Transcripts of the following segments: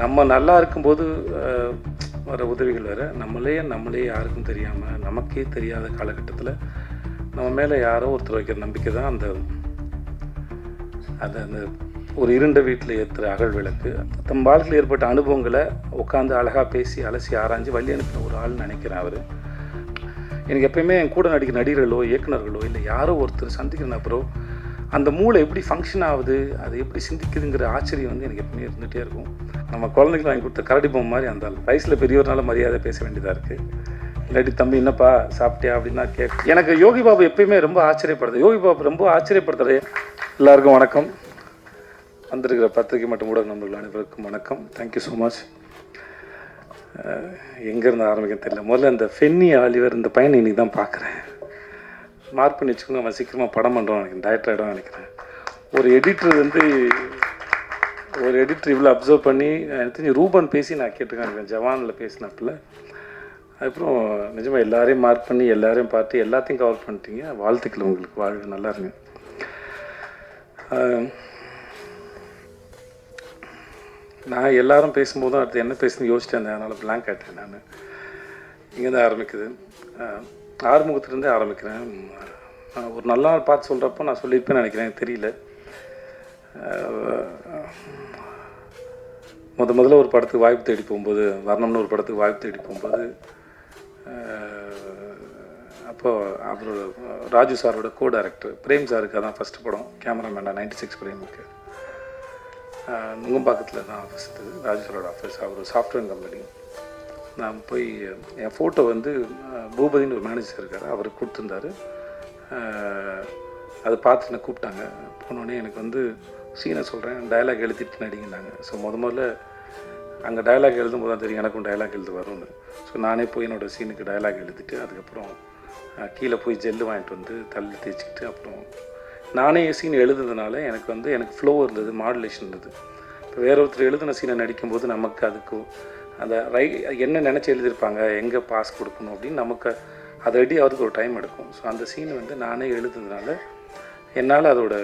நம்ம நல்லா இருக்கும்போது வர உதவிகள் வேறு, நம்மளே யாருக்கும் தெரியாமல் நமக்கே தெரியாத காலகட்டத்தில் நம்ம மேலே யாரோ ஒருத்தர் வைக்கிற நம்பிக்கை தான் அந்த ஒரு இருண்ட வீட்டில் ஏற்றுற அகல் விளக்கு. தம் வாழ்க்கையில் ஏற்பட்ட அனுபவங்களை உட்காந்து அழகாக பேசி அலசி ஆராய்ஞ்சு வழி அனுப்பின ஒரு ஆள்னு நினைக்கிறேன் அவர். எனக்கு எப்பயுமே என் கூட நடிக்கிற நடிகர்களோ இயக்குநர்களோ இல்லை யாரோ ஒருத்தர் சந்திக்கிற நபரோ அந்த மூளை எப்படி ஃபங்க்ஷன் ஆகுது, அது எப்படி சிந்திக்குதுங்கிற ஆச்சரியம் வந்து எனக்கு எப்பவுமே இருந்துகிட்டே இருக்கும். நம்ம குழந்தைக்கு வாங்கி கொடுத்த கரடி பொம்மை மாதிரி அந்த வயசில் பெரியவர்னால மரியாதை பேச வேண்டியதாக இருக்குது. இல்லாட்டி தம்பி என்னப்பா சாப்பிட்டியா அப்படின்னா எனக்கு யோகி பாபு எப்பயுமே ரொம்ப ஆச்சரியப்படுது. யோகி பாபு ரொம்ப ஆச்சரியப்படுத்துறது. எல்லாருக்கும் வணக்கம். வந்திருக்கிற பத்திரிகை மற்றும் ஊடக நண்பர்கள் அனைவருக்கும் வணக்கம். Thank you so much. எங்கேருந்து ஆரம்பிக்க தெரியல. முதல்ல இந்த ஃபென்னி ஆலிவர் இந்த பையனை இன்றைக்கி தான் பார்க்குறேன். மார்க் பண்ணி வச்சுக்கோங்க, அவன் சீக்கிரமாக படம் பண்ணுறோம் நினைக்கிறேன், டைரக்டர் ஆகிடும் நினைக்கிறேன். ஒரு எடிட்டர் இவ்வளோ அப்சர்வ் பண்ணி எனக்கு தெரிஞ்சு ரூபன் பேசி நான் கேட்டுருக்கேன் ஜவானில் பேசினப்பில். அதுக்கப்புறம் நிஜமாக எல்லாரையும் மார்க் பண்ணி எல்லாரையும் பார்த்து எல்லாத்தையும் கவர் பண்ணிட்டீங்க. வாழ்த்துக்கள் உங்களுக்கு, வாழ்க நல்லா இருங்க. நான் எல்லாரும் பேசும்போதும் அடுத்து என்ன பேசுன்னு யோசிச்சிட்டு இருந்தேன், அதனால் பிளாங்க் ஆகிட்டேன். நான் இங்கே தான் ஆரம்பிக்குது, ஆறுமுகத்துலேருந்தே ஆரம்பிக்கிறேன். ஒரு நல்ல நாள் பார்த்து சொல்கிறப்போ நான் சொல்லியிருப்பேன்னு நினைக்கிறேன், எனக்கு தெரியல. முதல்ல ஒரு படத்துக்கு வாய்ப்பு தேடி போகும்போது, வர்ணம்னு ஒரு படத்துக்கு வாய்ப்பு தேடி போகும்போது அப்போது அவரோட ராஜு சாரோட கோ டைரக்டர் பிரேம் சாருக்கு அதான் ஃபஸ்ட்டு படம், கேமராமேனாக 96 பிரேமுக்கு. நுங்கம்பாக்கத்தில் தான் ஆஃபீஸ் இது, ராஜு சாரோட ஆஃபீஸ். அவர் சாஃப்ட்வேர் கம்பெனி. நான் போய் என் ஃபோட்டோ வந்து பூபதின்னு ஒரு மேனேஜர் இருக்கார், அவருக்கு கொடுத்துருந்தாரு. அதை பார்த்து என்னை கூப்பிட்டாங்க. போனோடனே எனக்கு வந்து சீனை சொல்கிறேன், டயலாக் எழுதிட்டு நடிங்கன்னாங்க. ஸோ முதல்ல அங்கே டயலாக் எழுதும் போது தான் தெரியும் எனக்கும் டயலாக் எழுத வரும்னு. ஸோ நானே போய் என்னோடய சீனுக்கு டயலாக் எழுதிட்டு அதுக்கப்புறம் கீழே போய் ஜெல்லு வாங்கிட்டு வந்து தள்ளி தேய்ச்சிக்கிட்டு அப்புறம் நானே சீன் எழுதுனதுனால எனக்கு ஃப்ளோ இருந்தது, மாடுலேஷன் இருந்தது. இப்போ வேற ஒருத்தர் எழுதின சீனை நடிக்கும்போது நமக்கு அதுக்கு அந்த என்ன நினச்சி எழுதியிருப்பாங்க, எங்கே பாஸ் கொடுக்கணும் அப்படின்னு நமக்கு அதை ரெடி ஆகிறதுக்கு ஒரு டைம் எடுக்கும். ஸோ அந்த சீன் வந்து நானே எழுதுனதுனால என்னால் அதோட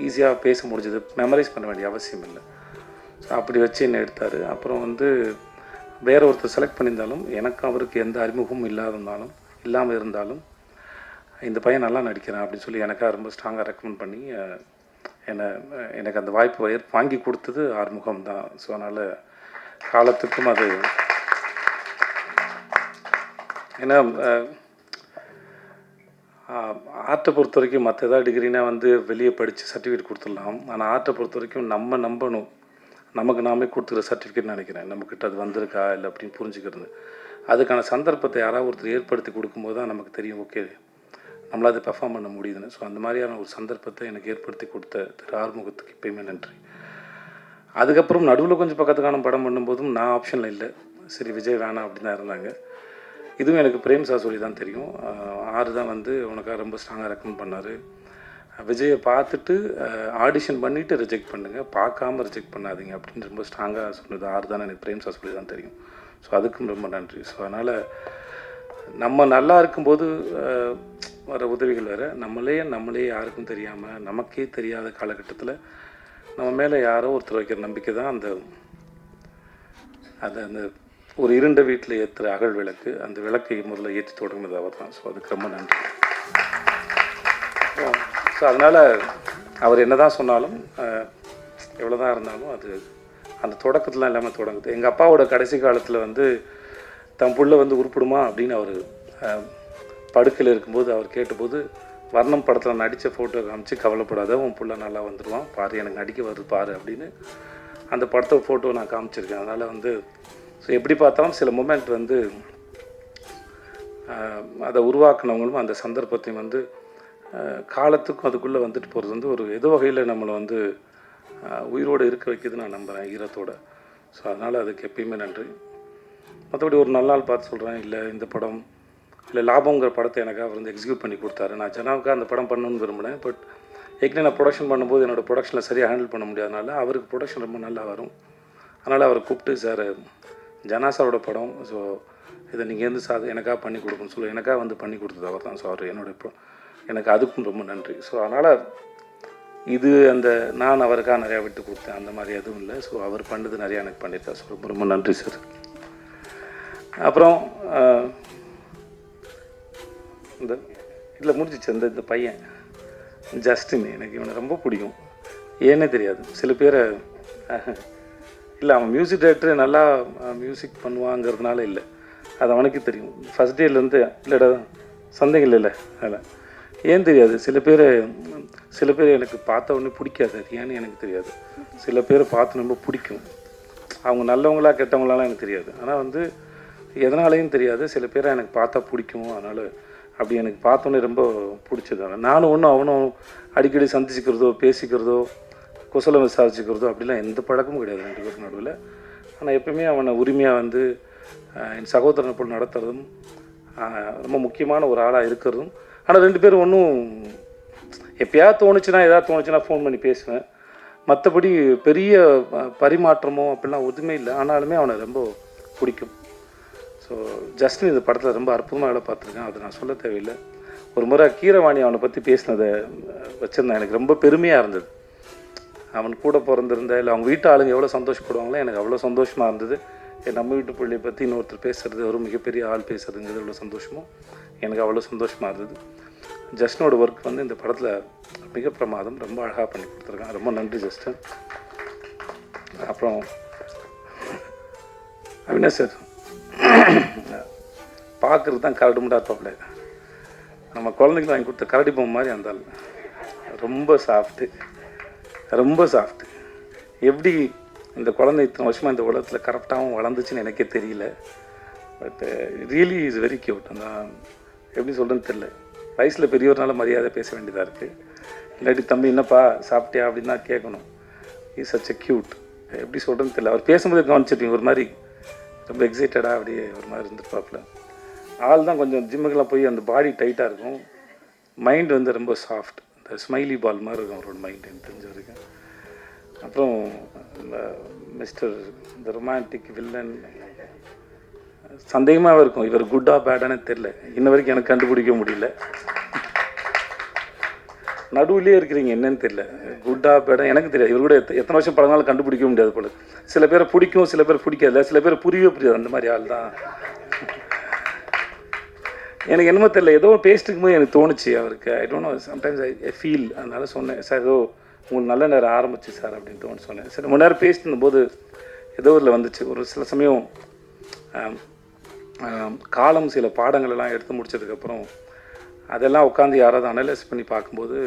ஈஸியாக பேச முடிஞ்சது, மெமரைஸ் பண்ண வேண்டிய அவசியம் இல்லை. ஸோ அப்படி வச்சு என்ன எடுத்தார். அப்புறம் வந்து வேற ஒருத்தர் செலக்ட் பண்ணியிருந்தாலும் எனக்கு அவருக்கு எந்த அறிமுகமும் இல்லாமல் இருந்தாலும் இந்த பையன் நல்லா நடிக்கிறான் அப்படின்னு சொல்லி எனக்காக ரொம்ப ஸ்ட்ராங்காக ரெக்கமெண்ட் பண்ணி எனக்கு அந்த வாய்ப்பு வாங்கி கொடுத்தது ஆறுமுகம் தான். ஸோ அதனால் காலத்துக்கும் அது ஏன்னா ஆர்ட்டை பொறுத்த வரைக்கும் மற்ற ஏதாவது டிகிரினா வந்து வெளியே படித்து சர்டிஃபிகேட் கொடுத்துடலாம். ஆனால் ஆர்ட்டை பொறுத்த வரைக்கும் நம்ம நம்பணும், நமக்கு நாமே கொடுத்துக்கிற சர்டிஃபிகேட் நினைக்கிறேன். நம்மக்கிட்ட அது வந்திருக்கா இல்லை அப்படின்னு புரிஞ்சுக்கிறது. அதுக்கான சந்தர்ப்பத்தை யாராவது ஒருத்தர் ஏற்படுத்தி கொடுக்கும்போது தான் நமக்கு தெரியும், ஓகே நம்மளால் அதை பெர்ஃபார்ம் பண்ண முடியுதுன்னு. ஸோ அந்த மாதிரியான ஒரு சந்தர்ப்பத்தை எனக்கு ஏற்படுத்தி கொடுத்த திரு ஆறுமுகத்துக்கு எப்பயுமே நன்றி. அதுக்கப்புறம் நடுவில் கொஞ்சம் பக்கத்துக்கான படம் பண்ணும்போதும் நான் ஆப்ஷனில் இல்லை, சரி விஜய் வேணாம் அப்படின்னு தான் இருந்தாங்க. இதுவும் எனக்கு பிரேம் சார் சொல்லி தான் தெரியும். ஆறு தான் வந்து உனக்காக ரொம்ப ஸ்ட்ராங்காக ரெக்கமெண்ட் பண்ணார். விஜயை பார்த்துட்டு ஆடிஷன் பண்ணிவிட்டு ரிஜெக்ட் பண்ணுங்கள், பார்க்காம ரிஜெக்ட் பண்ணாதீங்க அப்படின்னு ரொம்ப ஸ்ட்ராங்காக சொன்னது ஆறு தான் எனக்கு பிரேம் சார் சொல்லி தான் தெரியும். ஸோ அதுக்கும் ரொம்ப நன்றி. ஸோ அதனால் நம்ம நல்லா இருக்கும்போது வர உதவிகள் வேறு, நம்மளே யாருக்கும் தெரியாமல் நமக்கே தெரியாத காலகட்டத்தில் நம்ம மேலே யாரோ ஒருத்தர் வைக்கிற நம்பிக்கை தான் அந்த ஒரு இருண்ட வீட்டில் ஏற்றுற அகல் விளக்கு. அந்த விளக்கை முதல்ல ஏற்றி தொடங்குனது அவர் தான். ஸோ அதுக்கு ரொம்ப நன்றி. ஸோ அதனால் அவர் என்ன தான் சொன்னாலும் எவ்வளோ தான் இருந்தாலும் அது அந்த தொடக்கத்துலாம் எல்லாமே தொடங்குது. எங்கள் அப்பாவோட கடைசி காலத்தில் வந்து தன் புள்ள வந்து உருப்பிடுமா அப்படின்னு அவர் படுக்கையில் இருக்கும்போது அவர் கேட்டபோது வர்ணம் படத்தில் நடித்த ஃபோட்டோ காமிச்சு, கவலைப்படாத உன் புள்ள நல்லா வந்துடுவான் பாரு, எனக்கு நடிக்க வருது பாரு அப்படின்னு அந்த படத்தை ஃபோட்டோ நான் காமிச்சிருக்கேன். அதனால் வந்து ஸோ எப்படி பார்த்தாலும் சில மூமெண்ட் வந்து அதை உருவாக்குனவங்களும் அந்த சந்தர்ப்பத்தையும் வந்து காலத்துக்கும் அதுக்குள்ளே வந்துட்டு போகிறது வந்து ஒரு ஏதோ வகையில் நம்மளை வந்து உயிரோடு இருக்க வைக்கிது நான் நம்புகிறேன், ஈரத்தோட. ஸோ அதனால் அதுக்கு எப்பயுமே நன்றி. மற்றபடி ஒரு நல்ல நாள் பார்த்து சொல்கிறேன், இல்லை இந்த படம் இல்லை லாபங்கிற படத்தை எனக்காக வந்து எக்ஸிக்யூட் பண்ணி கொடுத்தாரு. நான் ஜனாவுக்காக அந்த படம் பண்ணணும்னு விரும்பினேன். பட் ஏற்கனவே நான் ப்ரொடக்ஷன் பண்ணும்போது என்னோடய ப்ரொடக்ஷனில் சரியாக ஹேண்டில் பண்ண முடியாதனால அவருக்கு ப்ரொடக்ஷன் ரொம்ப நல்லா வரும். அதனால் அவரை கூப்பிட்டு, சார் ஜனா சாரோட படம், ஸோ இதை நீங்கள் எந்த எனக்காக பண்ணி கொடுக்கணும்னு சொல்லி எனக்காக வந்து பண்ணி கொடுத்தது அவர் தான். ஸோ அவர் எனக்கு அதுக்கும் ரொம்ப நன்றி. ஸோ அதனால் இது அந்த நான் அவருக்காக நிறையா விட்டு கொடுத்தேன் அந்த மாதிரி எதுவும் இல்லை. ஸோ அவர் பண்ணது நிறையா எனக்கு பண்ணியிருக்கார். ஸோ ரொம்ப ரொம்ப நன்றி சார். அப்புறம் இந்த இதில் முடிஞ்சிச்சு. இந்த பையன் ஜஸ்டின், எனக்கு இவனை ரொம்ப பிடிக்கும். ஏன்னே தெரியாது. சில பேரை இல்லை, அவன் மியூசிக் டைரக்டர் நல்லா மியூசிக் பண்ணுவாங்கிறதுனால இல்லை, அது அவனுக்கு தெரியும். ஃபஸ்ட் டேலேருந்து இல்லைடா சந்தேகம் இல்லைல்ல அதில். ஏன் தெரியாது, சில பேர் எனக்கு பார்த்த உடனே பிடிக்காது. அது ஏன்னு எனக்கு தெரியாது. சில பேரை பார்த்து ரொம்ப பிடிக்கும். அவங்க நல்லவங்களா கெட்டவங்களாலாம் எனக்கு தெரியாது. ஆனால் வந்து எதனாலையும் தெரியாது, சில பேரை எனக்கு பார்த்தா பிடிக்கும். அதனால் அப்படி எனக்கு பார்த்தோன்னே ரொம்ப பிடிச்சது. நானும் ஒன்றும் அவனும் அடிக்கடி சந்திச்சுக்கிறதோ பேசிக்கிறதோ குசலம் விசாரிச்சுக்கிறதோ அப்படிலாம் எந்த பழக்கமும் கிடையாது ரெண்டு பேருக்கு நடுவில். ஆனால் எப்பவுமே அவனை உரிமையாக வந்து என் சகோதரனை போல் நடத்துறதும் ரொம்ப முக்கியமான ஒரு ஆளாக இருக்கிறதும். ஆனால் ரெண்டு பேரும் ஒன்றும் எப்போயாவது தோணுச்சுன்னா ஃபோன் பண்ணி பேசுவேன். மற்றபடி பெரிய பரிமாற்றமோ அப்படிலாம் எதுவுமே இல்லை. ஆனாலுமே அவனை ரொம்ப பிடிக்கும். ஸோ ஜஸ்டின் இந்த படத்தில் ரொம்ப அற்புதமாக வேலை பார்த்துருக்கேன். அது நான் சொல்ல தேவையில்லை. ஒரு முறை கீரவாணி அவனை பற்றி பேசினதை வச்சுருந்தேன். எனக்கு ரொம்ப பெருமையாக இருந்தது. அவன் கூட பிறந்திருந்த இல்லை அவங்க வீட்டு ஆளுங்க எவ்வளோ சந்தோஷப்படுவாங்களோ எனக்கு அவ்வளோ சந்தோஷமாக இருந்தது. நம்ம வீட்டு பிள்ளையை பற்றி இன்னொருத்தர் பேசுகிறது, ஒரு மிகப்பெரிய ஆள் பேசுறதுங்கிறது எவ்வளோ சந்தோஷமோ எனக்கு அவ்வளோ சந்தோஷமாக இருந்தது. ஜஸ்டினோட ஒர்க் வந்து இந்த படத்தில் மிக பிரமாதம். ரொம்ப அழகாக பண்ணி கொடுத்துருக்கான். ரொம்ப நன்றி ஜஸ்டின். அப்புறம் அவினாஷ் சார் பார்க்குறது தான் கரடு முண்டா இருப்பாப்ல. நம்ம குழந்தைக்கு வாங்கி கொடுத்த கரடி பொம்மை மாதிரி அந்த ரொம்ப சாஃப்ட்டு. எப்படி இந்த குழந்தை இத்தனை வருஷமாக இந்த உலகத்தில் கரெக்டாகவும் வளர்ந்துச்சுன்னு எனக்கே தெரியல. But really is very cute. அந்த எப்படி சொல்கிறேன்னு தெரியல. வயசில் பெரியவர்னால மரியாதை பேச வேண்டியதாக இருக்குது. இல்லாட்டி தம்பி என்னப்பா சாப்பிட்டியா அப்படின்னு தான் கேட்கணும். Is such a cute. எப்படி சொல்கிறேன்னு தெரியல. அவர் பேசும்போது கவனிச்சிருப்பீங்க, ஒரு மாதிரி ரொம்ப எக்ஸைட்டடாக அப்படியே ஒரு மாதிரி இருந்துருப்பாப்புல. ஆள் தான் கொஞ்சம் ஜிம்முக்கெல்லாம் போய் அந்த பாடி டைட்டாக இருக்கும். மைண்ட் வந்து ரொம்ப சாஃப்ட். இந்த ஸ்மைலி பால் மாதிரி இருக்கும் அவரோட மைண்ட் எனக்கு தெரிஞ்ச வரைக்கும். அப்புறம் மிஸ்டர் இந்த ரொமான்டிக் வில்லன் சந்தேகமாக இருக்கும். இவர் குட்டா பேடானே தெரில. இன்ன வரைக்கும் எனக்கு கண்டுபிடிக்க முடியல. நடுவுலேயே இருக்கிறீங்க, என்னன்னு தெரியல. குட்டா பேடா எனக்கு தெரியாது. இவர் கூட எத்தனை வருஷம் பழங்காலும் கண்டுபிடிக்க முடியாது போல. சில பேரை பிடிக்கும், சில பேர் பிடிக்காது, சில பேர் புரியாது. அந்த மாதிரி ஆள் தான் எனக்கு. என்னமோ தெரியல, ஏதோ பேசிட்டு இருக்கும்போது எனக்கு தோணுச்சு அவருக்கு. I don't know, sometimes I feel. அதனால சொன்னேன், சார் ஏதோ உங்களுக்கு நல்ல நேரம் ஆரம்பிச்சு சார் அப்படின்னு தோணுன்னு சொன்னேன். சரி, ரொம்ப நேரம் பேசிட்டு இருந்தபோது ஏதோ ஊரில் வந்துச்சு. ஒரு சில சமயம் காலம் சில பாடங்களெல்லாம் எடுத்து முடிச்சதுக்கப்புறம் அதெல்லாம் உட்காந்து யாராவது அனலைஸ் பண்ணி பார்க்கும்போது,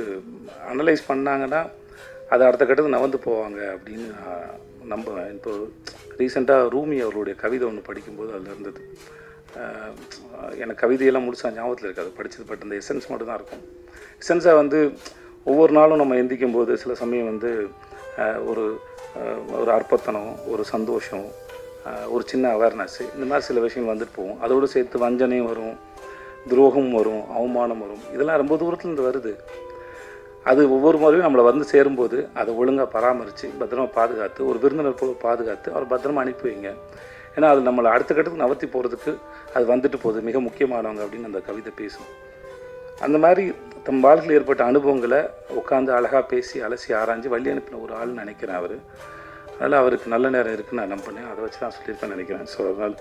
அனலைஸ் பண்ணாங்கன்னா அது அடுத்த கட்டத்துக்கு நகர்ந்து போவாங்க அப்படின்னு நம்புவேன். இப்போ ரீசெண்டாக ரூமி அவருடைய கவிதை ஒன்று படிக்கும்போது அதில் இருந்தது. எனக்கு கவிதையெல்லாம் முழுசாக ஞாபகத்தில் இருக்காது, படித்தது. பட் இந்த எசன்ஸ் மட்டும் தான் இருக்கும். எசன்ஸாக வந்து ஒவ்வொரு நாளும் நம்ம எந்திக்கும் போது சில சமயம் வந்து ஒரு அற்பத்தனம், ஒரு சந்தோஷம், ஒரு சின்ன அவேர்னஸ், இந்த மாதிரி சில விஷயங்கள் வந்துட்டு போகும். அதோடு சேர்த்து வஞ்சனையும் வரும், துரோகம் வரும், அவமானம் வரும். இதெல்லாம் ரொம்ப தூரத்துலேருந்து வருது. அது ஒவ்வொரு முறையும் நம்மளை வந்து சேரும்போது அதை ஒழுங்காக பராமரித்து பத்திரமா பாதுகாத்து, ஒரு விருந்தினர் போல பாதுகாத்து அவர் பத்திரமா அனுப்பி வைங்க. ஏன்னா அது நம்மளை அடுத்த கட்டத்துக்கு நகர்த்தி போகிறதுக்கு அது வந்துட்டு போகுது, மிக முக்கியமானவங்க அப்படின்னு அந்த கவிதை பேசும். அந்த மாதிரி தம் வாழ்க்கையில் ஏற்பட்ட அனுபவங்களை உட்காந்து அழகாக பேசி அலசி ஆராய்ஞ்சு வழி அனுப்பின ஒரு ஆள்னு நினைக்கிறேன் அவர். அதனால் அவருக்கு நல்ல நேரம் இருக்குன்னு நான் நம்பினேன். அதை வச்சு நான் சொல்லியிருப்பேன் நினைக்கிறேன். ஸோ அதனால்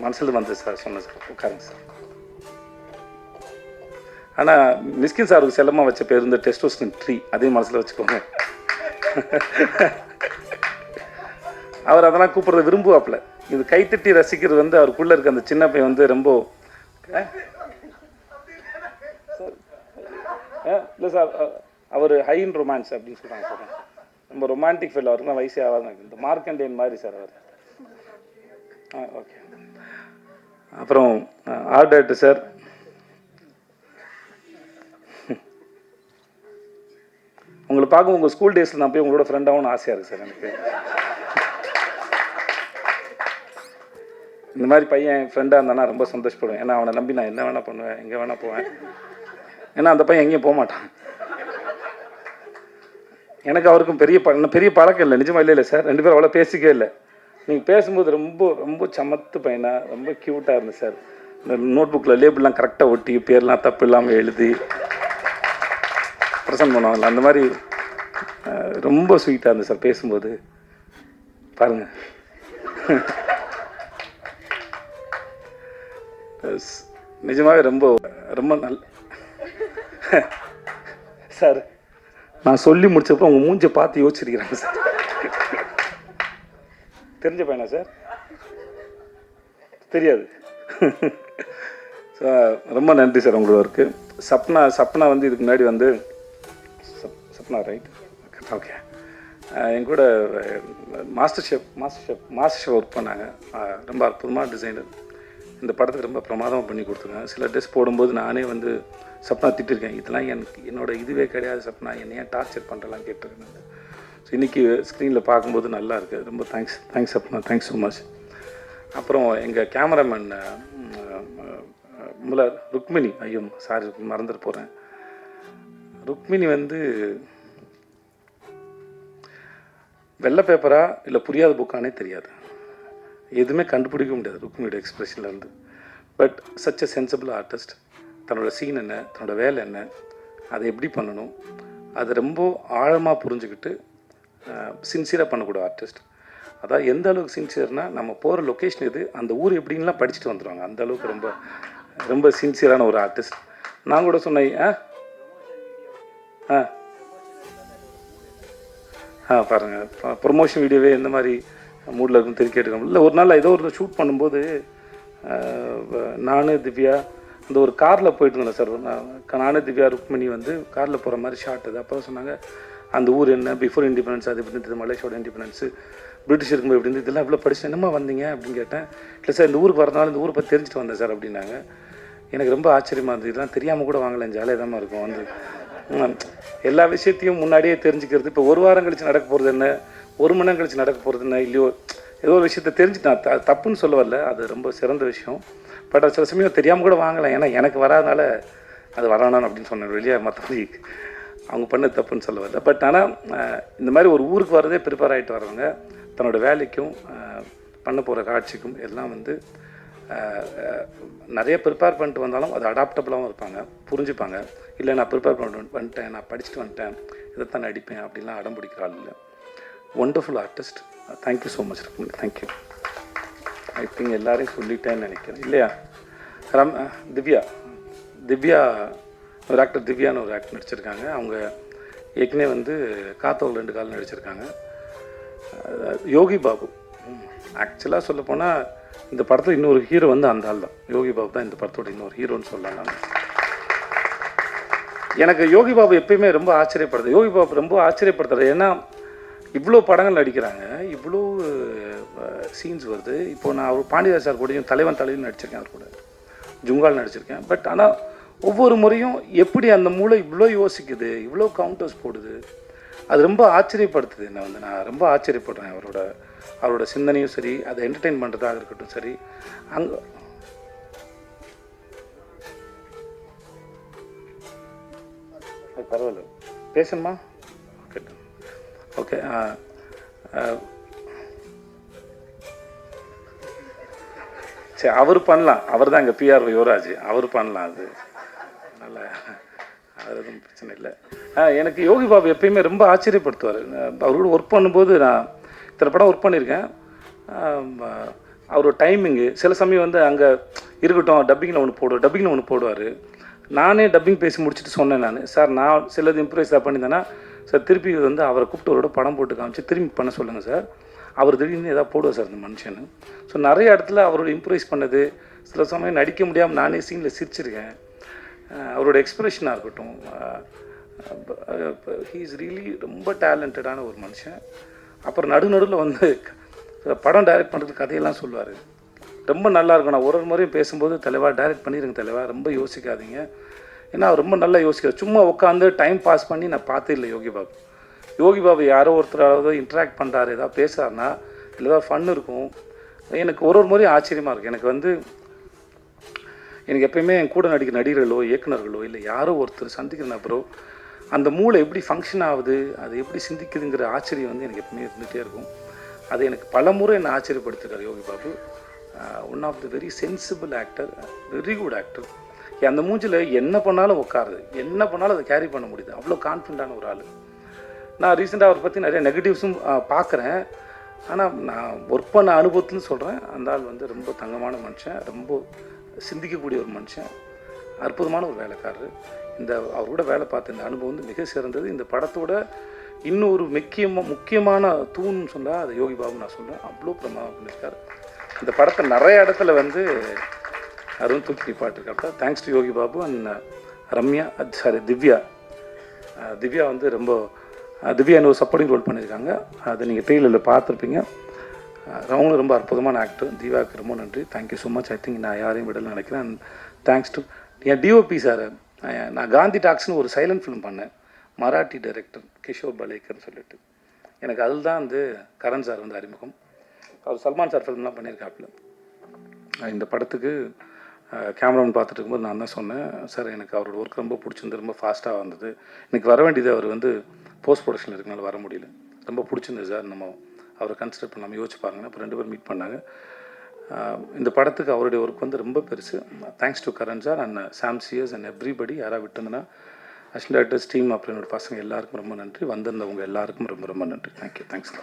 மனசில் வந்து சார் சொன்னேன். சார் உட்காருங்க சார். ஆனால் மிஸ்கின் சாருக்கு செல்லமாக வச்ச பேர் இந்த டெஸ்டோஸ்டிரோன் ட்ரீ, அதையும் மனசில் வச்சுக்கோங்க. அவர் அதெல்லாம் கூப்பிட்றத விரும்புவாப்பில். இது கைத்தட்டி ரசிக்கிறது வந்து அவருக்குள்ளே இருக்க அந்த சின்ன பையன் வந்து ரொம்ப இல்லை சார், அவர் ஹை இன் ரொமான்ஸ் அப்படின்னு சொல்கிறாங்க சார். ரொம்ப ரொமான்டிக் ஃபீல். அவருக்கு தான் வயசே ஆகாது. இந்த மார்க்கண்டேன் மாதிரி சார் அவர். ஓகே. அப்புறம் ஆர்ட் டைரக்டர் சார், உங்களை பார்க்க உங்கள் ஸ்கூல் டேஸில் நான் போய் உங்களோட ஃப்ரெண்டாகவும் ஆசையாக இருக்குது சார் எனக்கு. இந்த மாதிரி பையன் ஃப்ரெண்டாக இருந்தானா ரொம்ப சந்தோஷப்படுவேன். ஏன்னா அவனை நம்பி நான் என்ன வேணால் பண்ணுவேன், எங்கே வேணால் போவேன். ஏன்னா அந்த பையன் எங்கேயும் போக மாட்டான். எனக்கு அவருக்கும் பெரிய பழக்கம் இல்லை, நிஜமாக இல்லை சார். ரெண்டு பேரும் அவ்வளோ பேசிக்கவே இல்லை. நீங்கள் பேசும்போது ரொம்ப ரொம்ப சமத்து பையனாக ரொம்ப க்யூட்டாக இருந்தது சார். இந்த நோட் புக்கில் லேபிள்லாம் கரெக்டாக ஒட்டி பேர்லாம் தப்பு இல்லாமல் எழுதி ப்ரெசென்ட் பண்ணுவாங்கல்ல அந்த மாதிரி ரொம்ப ஸ்வீட்டாக இருந்துச்சு சார் பேசும்போது. பாருங்கள், நிஜமாகவே ரொம்ப ரொம்ப சார் நான் சொல்லி முடிச்சப்போ உங்கள் மூஞ்சை பார்த்து யோசிச்சிருக்கிறாங்க சார். தெரிஞ்ச பையனா சார்? தெரியாது. ரொம்ப நன்றி சார் உங்களுக்கு. சப்னா வந்து இதுக்கு முன்னாடி வந்து சப்னா ரைட்? ஓகே, என் கூட மாஸ்டர் ஷெஃப் ஒர்க் பண்ணாங்க. ரொம்ப அற்புதமான டிசைனர். இந்த படத்துக்கு ரொம்ப பிரமாதமாக பண்ணி கொடுத்துருக்காங்க. சில ட்ரெஸ் போடும்போது நானே வந்து சப்னா திட்டிருக்கேன், இதெல்லாம் என்னோட இதுவே கிடையாது சப்னா, என்னை ஏன் டார்ச்சர் பண்ணுறலாம் கேட்டிருக்கேன். ஸோ இன்றைக்கி ஸ்க்ரீனில் பார்க்கும்போது நல்லா இருக்குது. ரொம்ப thanks Sapna, thanks so much. அப்புறம் எங்கள் கேமராமேன் ருக்மிணி, ஐயோ சாரி மறந்துட்டு போகிறேன். ருக்மிணி வந்து வெள்ளை பேப்பரா இல்லை புரியாத புக்கானே தெரியாது, எதுவுமே கண்டுபிடிக்க முடியாது ருக்மிணியோட எக்ஸ்ப்ரெஷன்லேருந்து. But such a sensible artist. தன்னோட சீன் என்ன, தன்னோட வேலை என்ன, அதை எப்படி பண்ணணும், அதை ரொம்ப ஆழமாக புரிஞ்சுக்கிட்டு சின்சியராக பண்ணக்கூடிய ஆர்டிஸ்ட். அதாவது எந்த அளவுக்கு சின்சியர்னால், நம்ம போகிற லொக்கேஷன் எது, அந்த ஊர் எப்படின்லாம் படிச்சுட்டு வந்துடுவாங்க. அந்த அளவுக்கு ரொம்ப ரொம்ப சின்சியரான ஒரு ஆர்டிஸ்ட். நான் கூட சொன்னேன் பாருங்கள், ப்ரொமோஷன் வீடியோவே எந்த மாதிரி மூடில் இருக்குன்னு தெரிஞ்சு கேட்டுக்கணும். இல்லை ஒரு நாள் ஏதோ ஒரு ஷூட் பண்ணும்போது நான் திவ்யா அந்த ஒரு காரில் போயிட்டு இருந்தேன் சார். நானும் திவ்யா ருக்மிணி வந்து காரில் போகிற மாதிரி ஷார்ட் அது. அப்போ சொன்னாங்க அந்த ஊர் என்ன, பிஃபோர் இண்டிபெண்டன்ஸ் அது எப்படி இருந்தது, மலேசியாவோட இண்டிபெண்டன்ஸு, பிரிட்டிஷ் இருக்கும்போது எப்படி இருந்தது, இதெல்லாம் இவ்வளோ படிச்சு என்னமா வந்தீங்க அப்படின்னு கேட்டேன். இல்லை சார் இந்த ஊருக்கு வரனால இந்த ஊரை பற்றி தெரிஞ்சுட்டு வந்தேன் சார் அப்படின்னாங்க. எனக்கு ரொம்ப ஆச்சரியமாக இருந்தது. இதெல்லாம் தெரியாமல் கூட வாங்கலாம், ஜாலியாக தான் இருக்கும். வந்து எல்லா விஷயத்தையும் முன்னாடியே தெரிஞ்சுக்கிறது. இப்போ ஒரு வாரம் கழித்து நடக்க போகிறது என்ன, ஒரு மணி நேரம் கழித்து நடக்க போகிறது என்ன, இல்லையோ ஏதோ ஒரு விஷயத்தை தெரிஞ்சுட்டேன். தப்புன்னு சொல்ல வரல, அது ரொம்ப சிறந்த விஷயம். பட் அது சில சமயம் தெரியாமல் கூட வாங்கலாம், ஏன்னா எனக்கு வராதனால அது வரானான்னு அப்படின்னு சொன்னேன் வெளியே. மற்றபடி அவங்க பண்ண தப்புன்னு சொல்ல வரல. பட் ஆனால் இந்த மாதிரி ஒரு ஊருக்கு வரதே ப்ரிப்பேர் ஆகிட்டு வர்றவங்க தன்னோட வேலைக்கும் பண்ண போகிற காட்சிக்கும் எல்லாம் வந்து நிறைய ப்ரிப்பேர் பண்ணிட்டு வந்தாலும் அது அடாப்டபுளாகவும் இருப்பாங்க, புரிஞ்சுப்பாங்க. இல்லை நான் ப்ரிப்பேர் பண்ணிட்டு வந்துட்டேன், நான் படிச்சுட்டு வந்துட்டேன், இதைத்தான் நடிப்பேன் அப்படின்லாம் அடம் பிடிக்கிற ஆள் இல்லை. Wonderful artist. Thank you so much Rukmini, thank you. I think எல்லாரையும் சொல்லிட்டேன்னு நினைக்கிறேன் இல்லையா? திவ்யா ஒரு ஆக்டர், திவ்யான்னு ஒரு ஆக்டர் நடிச்சிருக்காங்க. அவங்க ஏற்கனவே வந்து காத்தவர்கள் 2 கால் நடிச்சிருக்காங்க. யோகி பாபு, ஆக்சுவலாக சொல்ல போனால் இந்த படத்தில் இன்னொரு ஹீரோ வந்து அந்த ஆள் தான். யோகி பாபு தான் இந்த படத்தோட இன்னொரு ஹீரோன்னு சொல்லலாம். எனக்கு யோகி பாபு எப்பயுமே ரொம்ப ஆச்சரியப்படுது. யோகி பாபு ரொம்ப ஆச்சரியப்படுத்துறது, ஏன்னா இவ்வளோ படங்கள் நடிக்கிறாங்க, இவ்வளோ சீன்ஸ் வருது. இப்போது நான் அவர் பாண்டியராஜ் சார் கூடயும் தலைவன் நடிச்சிருக்கேன், அவர் கூட ஜுங்கால் நடிச்சிருக்கேன். பட் ஆனால் ஒவ்வொரு முறையும் எப்படி அந்த மூளை இவ்வளோ யோசிக்குது, இவ்வளோ கவுண்டர்ஸ் போடுது, அது ரொம்ப ஆச்சரியப்படுத்துது என்னை. வந்து நான் ரொம்ப ஆச்சரியப்படுறேன் அவரோட சிந்தனையும் சரி, அதை என்டர்டெயின் பண்ணுறதாக இருக்கட்டும் சரி. அங்கே பரவாயில்ல பேசணுமா? Okay okay. சரி, அவர் பண்ணலாம். அவர் தான் எங்கள் பிஆர் யுவராஜ், அவர் பண்ணலாம். அது நல்ல, அது எதுவும் பிரச்சனை இல்லை. எனக்கு யோகி பாபு எப்பயுமே ரொம்ப ஆச்சரியப்படுத்துவார். அவரோட ஒர்க் பண்ணும்போது நான் இத்தனை படம் ஒர்க் பண்ணியிருக்கேன். அவரோட டைமிங்கு சில சமயம் வந்து அங்கே இருக்கட்டும், டப்பிங்கில் ஒன்று போடுவார். நானே டப்பிங் பேசி முடிச்சுட்டு சொன்னேன், நான் சார் நான் சிலது இம்ப்ரூவைஸ் பண்ணியிருந்தேன்னா சார் திருப்பி வந்து அவரை கூப்பிட்டு அவரோட படம் போட்டு காமிச்சு திரும்பி பண்ண சொல்லுங்கள் சார், அவர் திடீர்னு எதாவது போடுவார் சார் இந்த மனுஷன். ஸோ நிறைய இடத்துல அவரோட இம்ப்ரூவைஸ் பண்ணது, சில சமயம் நடிக்க முடியாமல் நானே சீனில் சிரிச்சிருக்கேன். அவரோட எக்ஸ்ப்ரெஷனாக இருக்கட்டும், ஹீ இஸ் ரியலி ரொம்ப டேலண்டடான ஒரு மனுஷன். அப்புறம் நடுநடுவில் வந்து படம் டைரக்ட் பண்ணுறதுக்கு கதையெல்லாம் சொல்லுவார், ரொம்ப நல்லாயிருக்கும். நான் ஒரு முறையும் பேசும்போது தலைவா டைரக்ட் பண்ணிடுங்க தலைவா, ரொம்ப யோசிக்காதீங்க, ஏன்னா அவர் ரொம்ப நல்லா யோசிக்கிறார். சும்மா உட்காந்து டைம் பாஸ் பண்ணி நான் பார்த்தே இல்லை யோகி பாபு யாரோ ஒருத்தராவது இன்ட்ராக்ட் பண்ணுறாரு, ஏதாவது பேசுகிறாருன்னா இல்லை ஏதாவது ஃபன் இருக்கும். எனக்கு ஒரு முறையும் ஆச்சரியமாக இருக்குது. எனக்கு எப்பயுமே என் கூட நடிக்கிற நடிகர்களோ இயக்குநர்களோ இல்லை யாரோ ஒருத்தர் சந்திக்கிற நபரோ அந்த மூளை எப்படி ஃபங்க்ஷன் ஆகுது, அது எப்படி சிந்திக்குதுங்கிற ஆச்சரியம் வந்து எனக்கு எப்பவுமே இருந்துகிட்டே இருக்கும். அது எனக்கு பல முறை என்னை ஆச்சரியப்படுத்திருக்கார் Yogi Babu. One of the very sensible actor, very good actor. அந்த மூஞ்சில் என்ன பண்ணாலும் உட்காருது, என்ன பண்ணாலும் அதை கேரி பண்ண முடியுது. அவ்வளோ கான்ஃபிடண்ட்டான ஒரு ஆள். நான் ரீசெண்டாக அவரை பற்றி நிறைய நெகட்டிவ்ஸும் பார்க்குறேன். ஆனால் நான் ஒர்க் பண்ண அனுபவத்துன்னு சொல்கிறேன், அந்த ஆள் வந்து ரொம்ப தங்கமான மனுஷன், ரொம்ப சிந்திக்கக்கூடிய ஒரு மனுஷன், அற்புதமான ஒரு வேலைக்காரர். அவர் கூட வேலை பார்த்த இந்த அனுபவம் வந்து மிக சிறந்தது. இந்த படத்தோட இன்னொரு முக்கியமான தூண்னு சொன்னால் அது யோகி பாபு நான் சொல்கிறேன். அவ்வளோ பிரமாதம் பண்ணியிருக்காரு. இந்த படத்தை நிறைய இடத்துல வந்து அருண் தூக்கி நிப்பாட்டிருக்காப்ல. Thanks to Yogi Babu and Ramya, Divya வந்து ரொம்ப திவ்யா ஒரு சப்போர்ட்டிங் ரோல் பண்ணியிருக்காங்க. அதை நீங்கள் ட்ரெயிலரில் பார்த்துருப்பீங்க. அவங்களும் ரொம்ப அற்புதமான ஆக்டர். திவ்யாவுக்கு ரொம்ப நன்றி. Thank you so much. I think நான் யாரையும் விடல நினைக்கிறேன். And thanks to N DOP sir. நான் காந்தி டாக்ஸ்னு ஒரு சைலண்ட் ஃபிலிம் பண்ணேன், மராட்டி டைரக்டர் கிஷோர் பலேக்கர்னு சொல்லிட்டு. எனக்கு அதில் தான் வந்து கரண் சார் வந்து அறிமுகம். அவர் சல்மான் சார் ஃபிலிம்லாம் பண்ணியிருக்காப்புல. இந்த படத்துக்கு கேமராமேன் பார்த்துட்டு இருக்கும்போது நான் தான் சொன்னேன், சார் எனக்கு அவரோட ஒர்க் ரொம்ப பிடிச்சிருந்து, ரொம்ப ஃபாஸ்ட்டாக வந்தது. எனக்கு வர வேண்டியது அவர் வந்து போஸ்ட் ப்ரொடக்ஷனில் இருக்கனால வர முடியல. ரொம்ப பிடிச்சிருந்தது சார், நம்ம அவரை கன்சிடர் பண்ணாமல் யோசிச்சு பாருங்கன்னா. அப்போ 2 பேரும் மீட் பண்ணாங்க. இந்த படத்துக்கு அவருடைய ஒர்க் வந்து ரொம்ப பெருசு. Thanks to Karan sir and Sam cheers and everybody. யாராக விட்டுருந்தேன்னா அசிஸ்டன்ட் டைரக்டர்ஸ் டீம், அப்புறம் என்னோடய பசங்க எல்லாருக்கும் ரொம்ப நன்றி. வந்திருந்தவங்க எல்லாருக்கும் ரொம்ப ரொம்ப நன்றி. தேங்க்யூ. தேங்க்ஸ்.